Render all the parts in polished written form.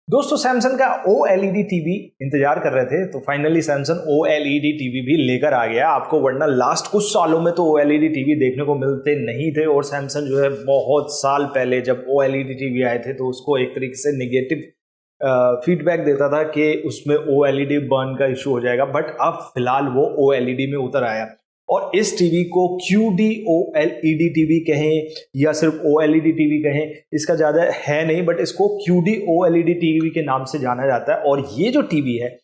दोस्तों सैमसंग का OLED TV इंतजार कर रहे थे तो फाइनली सैमसंग OLED टीवी भी लेकर आ गया आपको, वरना लास्ट कुछ सालों में तो OLED टीवी देखने को मिलते नहीं थे। और सैमसंग जो है बहुत साल पहले जब OLED टीवी आए थे तो उसको एक तरीके से नेगेटिव फीडबैक देता था कि उसमें OLED बर्न का इशू हो जाएगा, बट अब फिलहाल वो OLED में उतर आया। और इस टीवी को QD OLED टीवी कहें या सिर्फ OLED टीवी कहें, इसका ज़्यादा है नहीं, बट इसको QD OLED टीवी के नाम से जाना जाता है। और ये जो टीवी है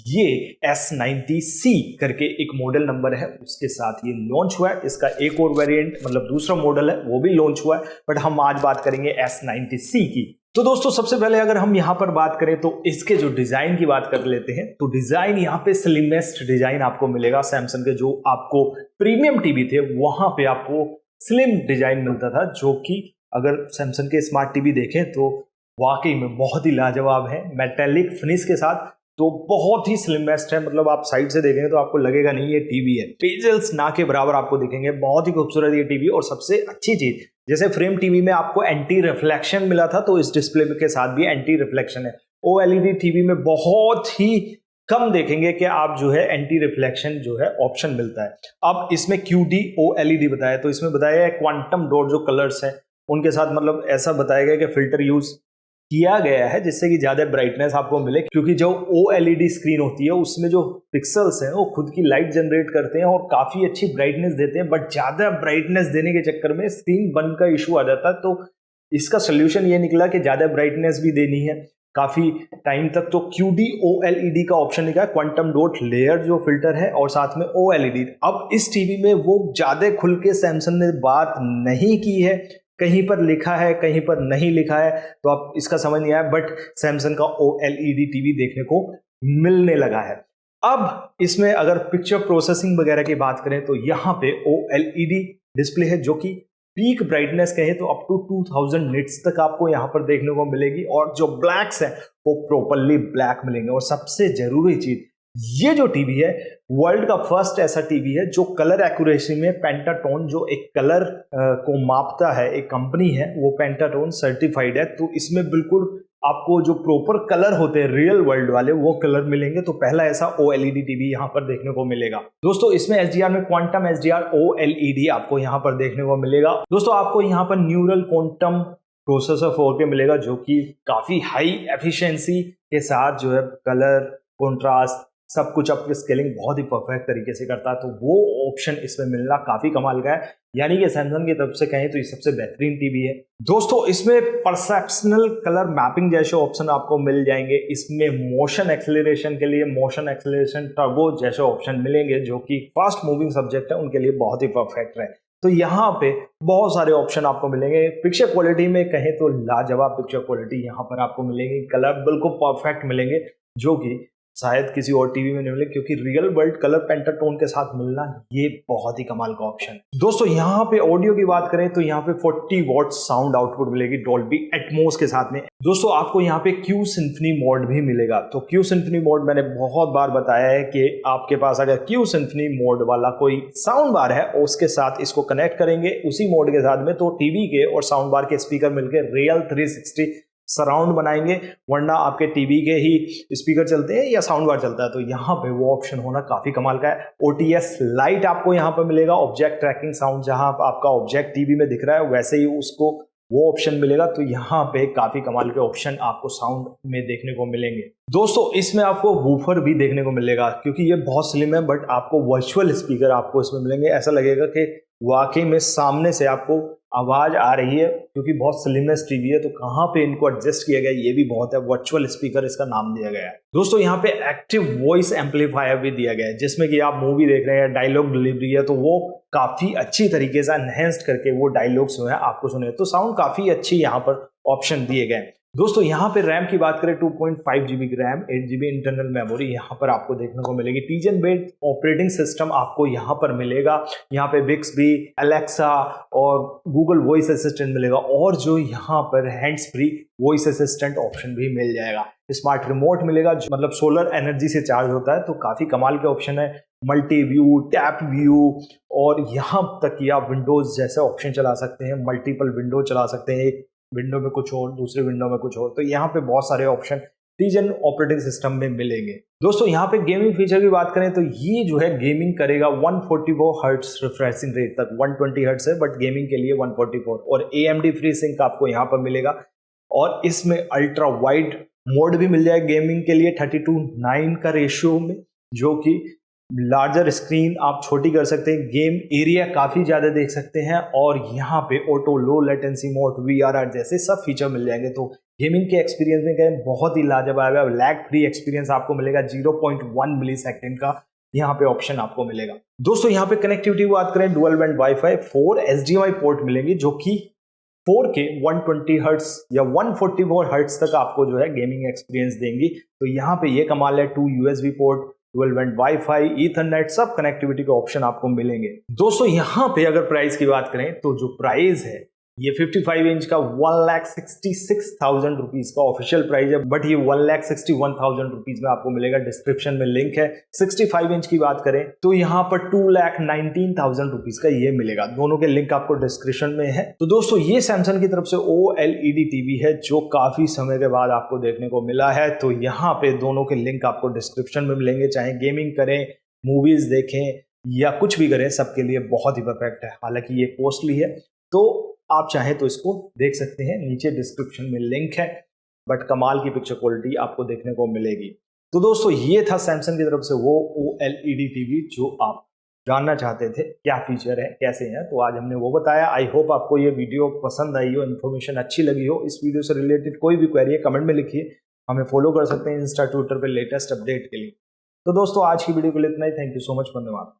ये S90C करके एक मॉडल नंबर है, उसके साथ ये लॉन्च हुआ है। इसका एक और वेरिएंट मतलब दूसरा मॉडल है वो भी लॉन्च हुआ है, बट हम आज बात करेंगे S90C की। तो दोस्तों सबसे पहले अगर हम यहाँ पर बात करें तो इसके जो डिजाइन की बात कर लेते हैं, तो डिजाइन यहाँ पे स्लिमेस्ट डिजाइन आपको मिलेगा। सैमसंग के जो आपको प्रीमियम टीवी थे वहां पे आपको स्लिम डिजाइन मिलता था, जो कि अगर सैमसंग के स्मार्ट टीवी देखें तो वाकई में बहुत ही लाजवाब है। मेटेलिक फिनिश के साथ तो बहुत ही स्लिमेस्ट है, मतलब आप साइड से देखेंगे तो आपको लगेगा नहीं ये टीवी है। पेजल्स ना के बराबर आपको दिखेंगे, बहुत ही खूबसूरत ये टीवी। और सबसे अच्छी चीज, जैसे फ्रेम टीवी में आपको एंटी रिफ्लेक्शन मिला था तो इस डिस्प्ले के साथ भी एंटी रिफ्लेक्शन है। OLED टीवी में बहुत ही कम देखेंगे कि आप जो है एंटी रिफ्लेक्शन जो है ऑप्शन मिलता है। अब इसमें QD OLED बताया, तो इसमें बताया क्वांटम डॉट जो कलर्स हैं उनके साथ मतलब ऐसा बताया गया कि फिल्टर यूज किया गया है जिससे कि ज्यादा ब्राइटनेस आपको मिले, क्योंकि जो OLED स्क्रीन होती है उसमें जो पिक्सल्स हैं वो खुद की लाइट जनरेट करते हैं और काफी अच्छी ब्राइटनेस देते हैं, बट ज्यादा ब्राइटनेस देने के चक्कर में स्क्रीन बंद का इशू आ जाता है। तो इसका सोल्यूशन ये निकला कि ज्यादा ब्राइटनेस भी देनी है काफी टाइम तक, तो QD OLED का ऑप्शन निकला, क्वांटम डॉट लेयर जो फिल्टर है और साथ में OLED। अब इस टीवी में वो ज्यादा खुल के सैमसंग ने बात नहीं की है, कहीं पर लिखा है कहीं पर नहीं लिखा है, तो आप इसका समझ नहीं आया, बट सैमसंग का OLED टीवी देखने को मिलने लगा है। अब इसमें अगर पिक्चर प्रोसेसिंग वगैरह की बात करें तो यहाँ पे OLED डिस्प्ले है जो कि पीक ब्राइटनेस कहे तो अप टू 2000 निट्स तक आपको यहाँ पर देखने को मिलेगी, और जो ब्लैक्स है वो प्रॉपरली ब्लैक मिलेंगे। और सबसे जरूरी चीज, ये जो टीवी है वर्ल्ड का फर्स्ट ऐसा टीवी है जो कलर एक्यूरेसी में पेंटाटोन जो एक कलर को मापता है, एक कंपनी है वो पेंटाटोन सर्टिफाइड है, तो इसमें बिल्कुल आपको जो प्रॉपर कलर होते हैं रियल वर्ल्ड वाले वो कलर मिलेंगे। तो पहला ऐसा OLED टीवी यहाँ पर देखने को मिलेगा। दोस्तों इसमें HDR में क्वांटम HDR OLED आपको यहाँ पर देखने को मिलेगा। दोस्तों आपको यहाँ पर न्यूरल क्वांटम प्रोसेसर 4K मिलेगा जो कि काफी हाई एफिशिएंसी के साथ जो है कलर कॉन्ट्रास्ट सब कुछ आपकी स्केलिंग बहुत ही परफेक्ट तरीके से करता है, तो वो ऑप्शन इसमें मिलना काफी कमाल का है। यानी कि सैमसंग की तरफ से कहें तो ये सबसे बेहतरीन टीवी है। दोस्तों इसमें परसेप्शनल कलर मैपिंग जैसे ऑप्शन आपको मिल जाएंगे, इसमें मोशन एक्सेलरेशन के लिए मोशन एक्सेलरेशन टर्बो जैसे ऑप्शन मिलेंगे जो कि फास्ट मूविंग सब्जेक्ट है उनके लिए बहुत ही परफेक्ट है। तो यहाँ पे बहुत सारे ऑप्शन आपको मिलेंगे। पिक्चर क्वालिटी में कहें तो लाजवाब पिक्चर क्वालिटी यहाँ पर आपको मिलेगी, कलर बिल्कुल परफेक्ट मिलेंगे जो कि शायद किसी और टीवी में नहीं मिले, क्योंकि रियल वर्ल्ड कलर पेंटाटोन के साथ मिलना ये बहुत ही कमाल का ऑप्शन। दोस्तों यहाँ पे ऑडियो की बात करें तो यहाँ पे 40 वॉट साउंड आउटपुट मिलेगी डॉल्बी एटमॉस के साथ में। दोस्तों आपको यहाँ पे Q सिम्फनी मोड भी मिलेगा। तो Q सिम्फनी मोड मैंने बहुत बार बताया है कि आपके पास अगर Q सिम्फनी मोड वाला कोई साउंड बार है और उसके साथ इसको कनेक्ट करेंगे उसी मोड के साथ में, तो टीवी के और साउंड बार के स्पीकर मिलकर रियल 360 सराउंड बनाएंगे, वरना आपके टीवी के ही स्पीकर चलते हैं या साउंड बार चलता है। तो यहाँ पे वो ऑप्शन होना काफी कमाल का है। OTS लाइट आपको यहाँ पर मिलेगा, ऑब्जेक्ट ट्रैकिंग साउंड, जहां आपका ऑब्जेक्ट टीवी में दिख रहा है वैसे ही उसको वो ऑप्शन मिलेगा। तो यहाँ पे काफी कमाल के ऑप्शन आपको साउंड में देखने को मिलेंगे। दोस्तों इसमें आपको वूफर भी देखने को मिलेगा, क्योंकि ये बहुत स्लिम है, बट आपको वर्चुअल स्पीकर आपको इसमें मिलेंगे। ऐसा लगेगा कि वाकई में सामने से आपको आवाज आ रही है, क्योंकि बहुत स्लिमेस्ट टीवी है। तो कहाँ पे इनको एडजस्ट किया गया ये भी बहुत है, वर्चुअल स्पीकर इसका नाम दिया गया है। दोस्तों यहाँ पे एक्टिव वॉइस एम्पलीफायर भी दिया गया है, जिसमें कि आप मूवी देख रहे हैं, डायलॉग डिलीवरी है, तो वो काफी अच्छी तरीके से एनहेंस्ड करके वो डायलॉग्स जो है आपको सुने, तो साउंड काफी अच्छी यहाँ पर ऑप्शन दिए गए। दोस्तों यहाँ पे रैम की बात करें 2.5 GB की रैम, 8 GB इंटरनल मेमोरी यहाँ पर आपको देखने को मिलेगी। टीजन बेस्ड ऑपरेटिंग सिस्टम आपको यहाँ पर मिलेगा। यहाँ पे बिक्सबी, एलेक्सा और गूगल वॉइस असिस्टेंट मिलेगा, और जो यहाँ पर hands free voice assistant option भी मिल जाएगा। स्मार्ट रिमोट मिलेगा जो मतलब सोलर एनर्जी से चार्ज होता है, तो काफी कमाल के ऑप्शन है। मल्टी व्यू, टैप व्यू, और यहाँ तक कि आप विंडोज जैसे ऑप्शन चला सकते हैं, मल्टीपल विंडो चला सकते हैं, विंडो में कुछ और, दूसरे विंडो में कुछ और। तो यहाँ पे बहुत सारे ऑप्शन रीजन ऑपरेटिंग सिस्टम में मिलेंगे। दोस्तों यहाँ पे गेमिंग फीचर की बात करें तो ये जो है गेमिंग करेगा 144 हर्ट्ज रिफ्रेशिंग रेट तक। 120 हर्ट्ज है बट गेमिंग के लिए 144, और AMD FreeSync आपको यहाँ पर मिलेगा। और इसमें अल्ट्रा वाइड मोड भी मिल जाएगा गेमिंग के लिए 32:9 का रेशियो में, जो कि लार्जर स्क्रीन आप छोटी कर सकते हैं, गेम एरिया काफी ज्यादा देख सकते हैं, और यहाँ पे auto low latency mode, VRR जैसे सब फीचर मिल जाएंगे। तो गेमिंग के एक्सपीरियंस में कहें बहुत ही लाजवाब है। लैग फ्री एक्सपीरियंस आपको मिलेगा, 0.1 मिलीसेकंड का यहाँ पे ऑप्शन आपको मिलेगा। दोस्तों यहाँ पे कनेक्टिविटी बात करें, dual band wifi, 4 HDMI port मिलेंगे जो कि 4K 120 हर्ट्ज या 144 हर्ट्ज तक आपको जो है गेमिंग एक्सपीरियंस देंगी। तो यहाँ पे ये कमाल है, 2 USB port, dual band wifi, Ethernet, सब कनेक्टिविटी के ऑप्शन आपको मिलेंगे। दोस्तों यहाँ पे अगर प्राइस की बात करें तो जो प्राइस है ये 55 इंच का 1,66,000 रुपीज का ऑफिशियल प्राइस है, बट ये 1,61,000 रुपीज में आपको मिलेगा। डिस्क्रिप्शन में लिंक है। 65 इंच की बात करें तो यहाँ पर 2,19,000 रुपीज का ये मिलेगा। दोनों के लिंक आपको डिस्क्रिप्शन में है। तो दोस्तों ये सैमसंग की तरफ से OLED टीवी है जो काफी समय के बाद आपको देखने को मिला है। तो यहाँ पे दोनों के लिंक आपको डिस्क्रिप्शन में मिलेंगे। चाहे गेमिंग करें, मूवीज देखें या कुछ भी करें, सबके लिए बहुत ही परफेक्ट है। हालांकि ये कॉस्टली है तो आप चाहें तो इसको देख सकते हैं, नीचे डिस्क्रिप्शन में लिंक है, बट कमाल की पिक्चर क्वालिटी आपको देखने को मिलेगी। तो दोस्तों ये था सैमसंग की तरफ से वो OLED टीवी जो आप जानना चाहते थे, क्या फीचर है, कैसे हैं, तो आज हमने वो बताया। आई होप आपको ये वीडियो पसंद आई हो, इन्फॉर्मेशन अच्छी लगी हो। इस वीडियो से रिलेटेड कोई भी क्वेरी है कमेंट में लिखिए। हमें फॉलो कर सकते हैं इंस्टा, ट्विटर पर लेटेस्ट अपडेट के लिए। तो दोस्तों आज की वीडियो के लिए इतना ही। थैंक यू सो मच, धन्यवाद।